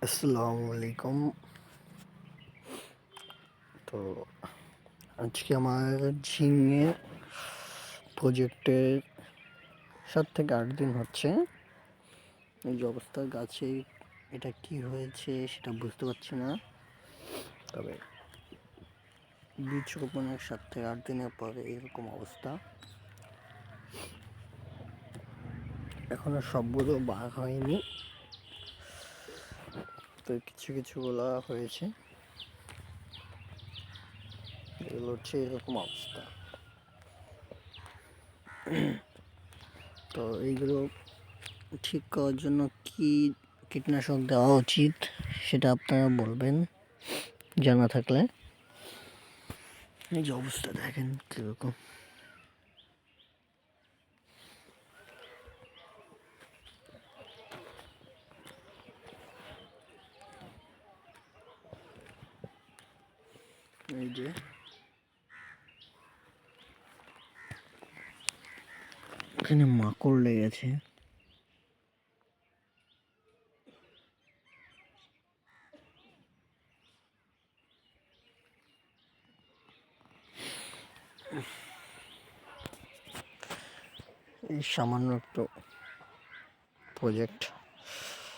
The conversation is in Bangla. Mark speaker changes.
Speaker 1: আসসালামু আলাইকুম। তো আজকে আমার ঝিঙে প্রজেক্টের 7 থেকে 8 দিন হচ্ছে। এই যে অবস্থা, গাছে এটা কি হয়েছে সেটা বুঝতে পারছি না। তবে বীজ রোপণের 7 থেকে 8 দিনের পরে এরকম অবস্থা। এখনো সবগুলো বার হয়নি, তো কিছু কিছুগুলো হয়েছে। এগুলো হচ্ছে এরকম অবস্থা। তো এইগুলো ঠিক করার জন্য কি কীটনাশক দেওয়া উচিত সেটা আপনারা বলবেন জানা থাকলে। এই যে অবস্থা দেখেন কীরকম। এই যে এখানে মাকড় লেগেছে। এই সামান্য একটু প্রজেক্ট।